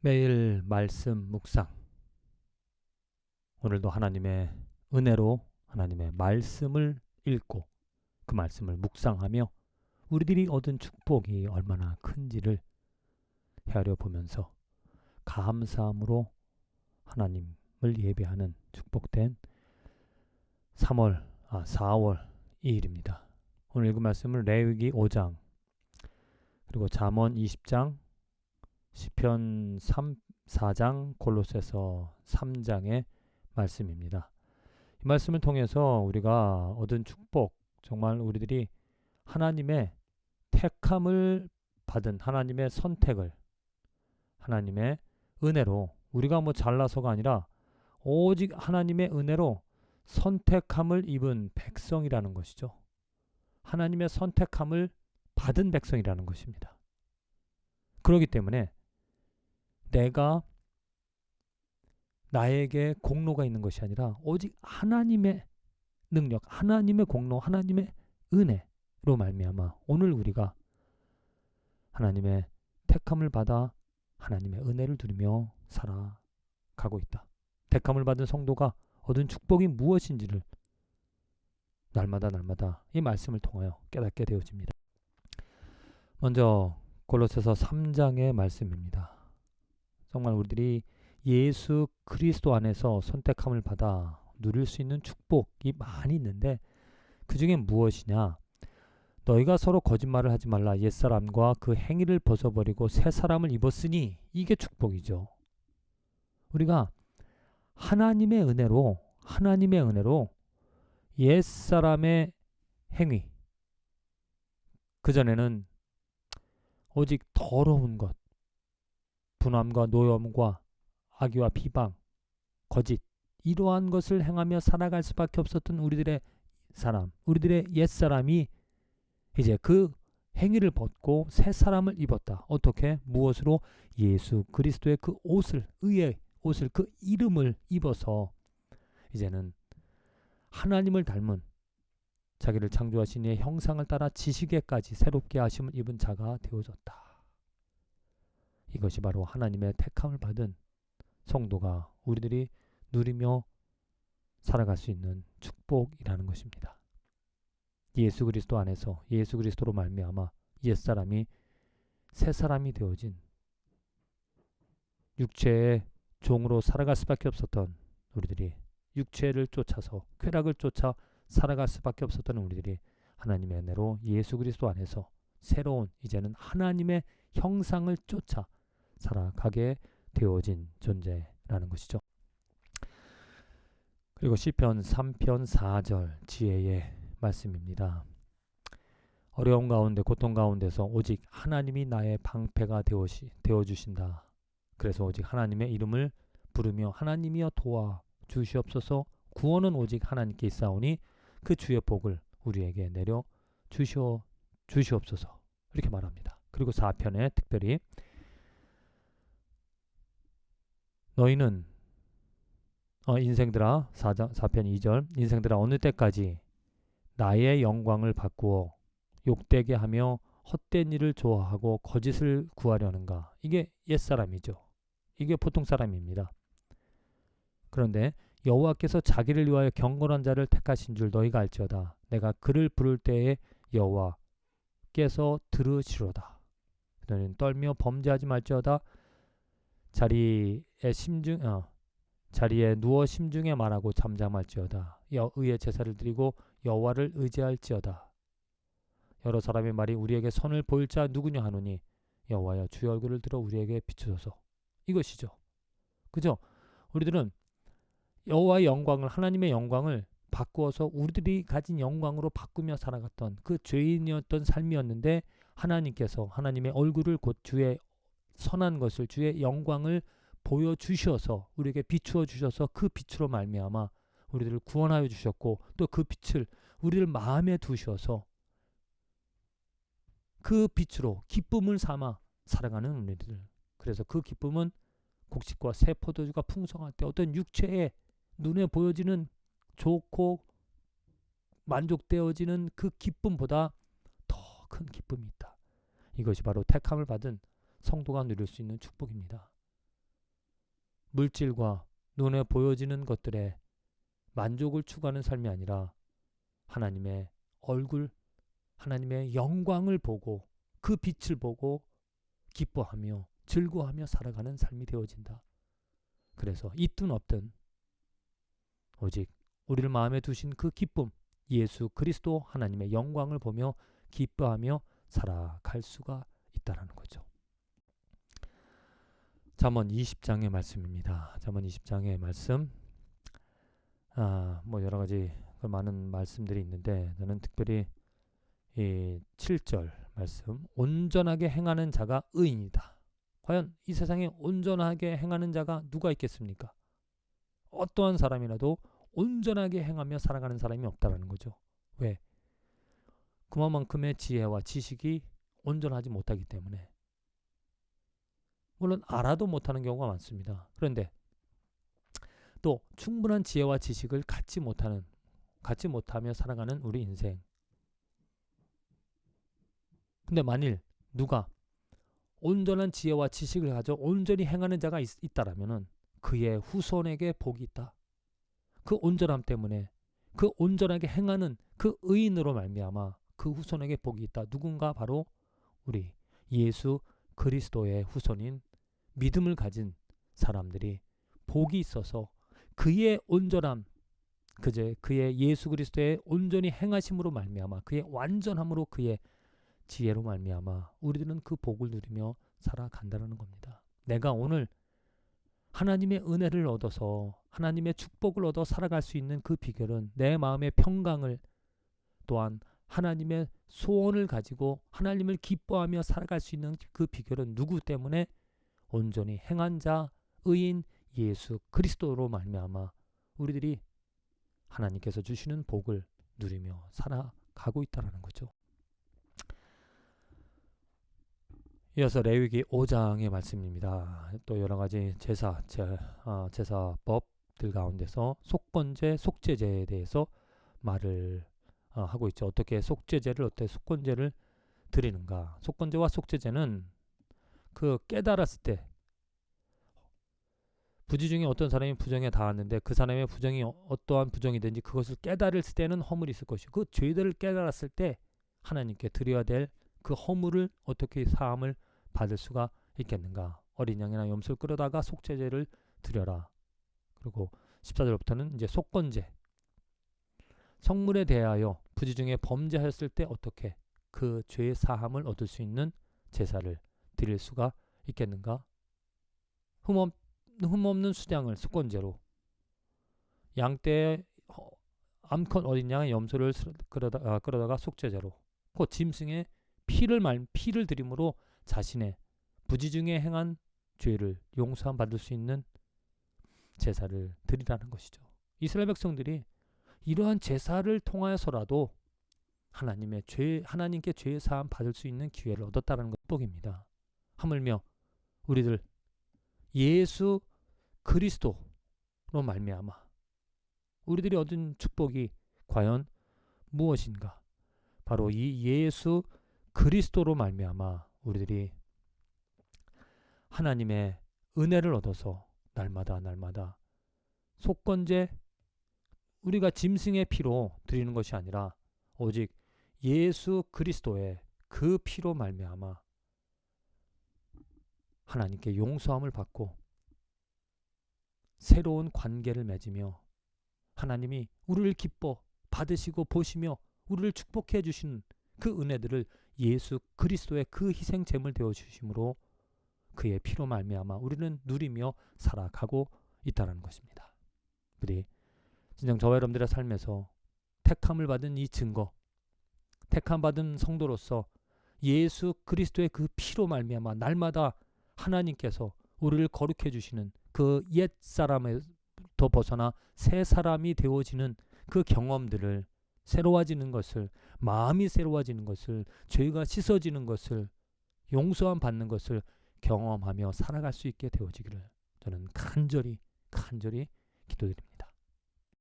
매일 말씀 묵상. 오늘도 하나님의 은혜로 하나님의 말씀을 읽고 그 말씀을 묵상하며 우리들이 얻은 축복이 얼마나 큰지를 헤아려 보면서 감사함으로 하나님을 예배하는 축복된 4월 2일입니다. 오늘 읽은 말씀은 레위기 5장 그리고 잠언 20장 시편 4장 골로새서 3장의 말씀입니다. 이 말씀을 통해서 우리가 얻은 축복, 정말 우리들이 하나님의 택함을 받은 하나님의 선택을 하나님의 은혜로 우리가 잘나서가 아니라 오직 하나님의 은혜로 선택함을 입은 백성이라는 것이죠. 하나님의 선택함을 받은 백성이라는 것입니다. 그렇기 때문에 내가 나에게 공로가 있는 것이 아니라 오직 하나님의 능력, 하나님의 공로, 하나님의 은혜로 말미암아 오늘 우리가 하나님의 택함을 받아 하나님의 은혜를 누리며 살아가고 있다. 택함을 받은 성도가 얻은 축복이 무엇인지를 날마다 이 말씀을 통하여 깨닫게 되어집니다. 먼저 골로새서 3장의 말씀입니다. 정말 우리들이 예수 그리스도 안에서 선택함을 받아 누릴 수 있는 축복이 많이 있는데 그 중에 무엇이냐? 너희가 서로 거짓말을 하지 말라. 옛사람과 그 행위를 벗어버리고 새 사람을 입었으니 이게 축복이죠. 우리가 하나님의 은혜로 옛사람의 행위, 그전에는 오직 더러운 것, 분함과 노염과 악의와 비방, 거짓, 이러한 것을 행하며 살아갈 수밖에 없었던 우리들의 옛사람이 이제 그 행위를 벗고 새 사람을 입었다. 어떻게? 무엇으로? 예수 그리스도의 그 옷을, 의의 옷을, 그 이름을 입어서 이제는 하나님을 닮은 자기를 창조하신 이의 형상을 따라 지식에까지 새롭게 하심을 입은 자가 되어졌다. 이것이 바로 하나님의 택함을 받은 성도가 우리들이 누리며 살아갈 수 있는 축복이라는 것입니다. 예수 그리스도 안에서 예수 그리스도로 말미암아 옛사람이 새 사람이 되어진 육체의 종으로 살아갈 수밖에 없었던 우리들이 육체를 쫓아서 쾌락을 쫓아 살아갈 수밖에 없었던 우리들이 하나님의 은혜로 예수 그리스도 안에서 새로운 이제는 하나님의 형상을 쫓아 살아가게 되어진 존재라는 것이죠. 그리고 시편 3편 4절 지혜의 말씀입니다. 어려움 가운데 고통 가운데서 오직 하나님이 나의 방패가 되어주신다. 그래서 오직 하나님의 이름을 부르며 하나님이여 도와주시옵소서. 구원은 오직 하나님께 있사오니 그 주의 복을 우리에게 내려 주시옵소서. 이렇게 말합니다. 그리고 4편에 특별히 너희는 인생들아 4편 2절 인생들아 어느 때까지 나의 영광을 바꾸어 욕되게 하며 헛된 일을 좋아하고 거짓을 구하려는가. 이게 옛사람이죠. 이게 보통 사람입니다. 그런데 여호와께서 자기를 위하여 경건한 자를 택하신 줄 너희가 알지어다. 내가 그를 부를 때에 여호와께서 들으시로다. 너희는 떨며 범죄하지 말지어다. 자리에 누워 심중에 말하고 잠잠할지어다. 의의 제사를 드리고 여호와를 의지할지어다. 여러 사람의 말이 우리에게 선을 보일 자 누구냐 하노니 여호와여 주의 얼굴을 들어 우리에게 비추소서. 이것이죠. 그죠? 우리들은 여호와의 영광을, 하나님의 영광을 바꾸어서 우리들이 가진 영광으로 바꾸며 살아갔던 그 죄인이었던 삶이었는데 하나님께서 하나님의 얼굴을 곧 주의 선한 것을, 주의 영광을 보여주셔서 우리에게 비추어 주셔서 그 빛으로 말미암아 우리들을 구원하여 주셨고 또 그 빛을 우리들 마음에 두셔서 그 빛으로 기쁨을 삼아 살아가는 우리들. 그래서 그 기쁨은 곡식과 새 포도주가 풍성할 때 어떤 육체의 눈에 보여지는 좋고 만족되어지는 그 기쁨보다 더 큰 기쁨이 있다. 이것이 바로 택함을 받은 성도가 누릴 수 있는 축복입니다. 물질과 눈에 보여지는 것들에 만족을 추구하는 삶이 아니라 하나님의 얼굴, 하나님의 영광을 보고 그 빛을 보고 기뻐하며 즐거워하며 살아가는 삶이 되어진다. 그래서 있든 없든 오직 우리를 마음에 두신 그 기쁨, 예수 그리스도 하나님의 영광을 보며 기뻐하며 살아갈 수가 있다는 거죠. 잠언 20장의 말씀입니다. 잠언 20장의 말씀, 여러 가지 많은 말씀들이 있는데 저는 특별히 이 7절 말씀, 온전하게 행하는 자가 의인이다. 과연 이 세상에 온전하게 행하는 자가 누가 있겠습니까? 어떠한 사람이라도 온전하게 행하며 살아가는 사람이 없다라는 거죠. 왜? 그만큼의 지혜와 지식이 온전하지 못하기 때문에. 물론 알아도 못하는 경우가 많습니다. 그런데 또 충분한 지혜와 지식을 갖지 못하며 살아가는 우리 인생. 근데 만일 누가 온전한 지혜와 지식을 가져 온전히 행하는 자가 있다라면은 그의 후손에게 복이 있다. 그 온전함 때문에 그 온전하게 행하는 그 의인으로 말미암아 그 후손에게 복이 있다. 누군가 바로 우리 예수 그리스도의 후손인 믿음을 가진 사람들이 복이 있어서 그의 온전함, 그의 예수 그리스도의 온전히 행하심으로 말미암아 그의 완전함으로 그의 지혜로 말미암아 우리들은 그 복을 누리며 살아간다는 겁니다. 내가 오늘 하나님의 은혜를 얻어서 하나님의 축복을 얻어 살아갈 수 있는 그 비결은 내 마음의 평강을 또한 하나님의 소원을 가지고 하나님을 기뻐하며 살아갈 수 있는 그 비결은 누구 때문에? 온전히 행한 자 의인 예수 그리스도로 말미암아 우리들이 하나님께서 주시는 복을 누리며 살아가고 있다는 거죠. 이어서 레위기 5장의 말씀입니다. 또 여러 가지 제사법들 가운데서 속건제, 속죄제에 대해서 말을 하고 있죠. 어떻게 속건제를 드리는가? 속건제와 속죄제는 그 깨달았을 때 부지 중에 어떤 사람이 부정에 닿았는데 그 사람의 부정이 어떠한 부정이든지 그것을 깨달았을 때는 허물이 있을 것이고 그 죄들을 깨달았을 때 하나님께 드려야 될 그 허물을 어떻게 사함을 받을 수가 있겠는가? 어린 양이나 염소를 끌어다가 속죄제를 드려라. 그리고 14절부터는 이제 속건제. 성물에 대하여 부지 중에 범죄하였을 때 어떻게 그 죄의 사함을 얻을 수 있는 제사를 드릴 수가 있겠는가? 흠없는 수장을 속건제로, 양떼의 암컷 어린 양의 염소를 끌어다가 속죄제로, 그 짐승의 피를 드림으로 자신의 부지 중에 행한 죄를 용서함 받을 수 있는 제사를 드리라는 것이죠. 이스라엘 백성들이 이러한 제사를 통하여서라도 하나님께 죄 사함 받을 수 있는 기회를 얻었다는 것 축복입니다. 하물며 우리들 예수 그리스도로 말미암아 우리들이 얻은 축복이 과연 무엇인가? 바로 이 예수 그리스도로 말미암아 우리들이 하나님의 은혜를 얻어서 날마다 속건제, 우리가 짐승의 피로 드리는 것이 아니라 오직 예수 그리스도의 그 피로 말미암아 하나님께 용서함을 받고 새로운 관계를 맺으며 하나님이 우리를 기뻐 받으시고 보시며 우리를 축복해 주시는 그 은혜들을 예수 그리스도의 그 희생 제물 되어 주심으로 그의 피로 말미암아 우리는 누리며 살아가고 있다는 것입니다. 우리 진정 저와 여러분들의 삶에서 택함을 받은 이 증거, 택함 받은 성도로서 예수 그리스도의 그 피로 말미암아 날마다 하나님께서 우리를 거룩해 주시는 그 옛 사람에서 벗어나 새 사람이 되어지는 그 경험들을 새로워지는 것을, 마음이 새로워지는 것을, 죄가 씻어지는 것을, 용서함 받는 것을 경험하며 살아갈 수 있게 되어지기를 저는 간절히 기도드립니다.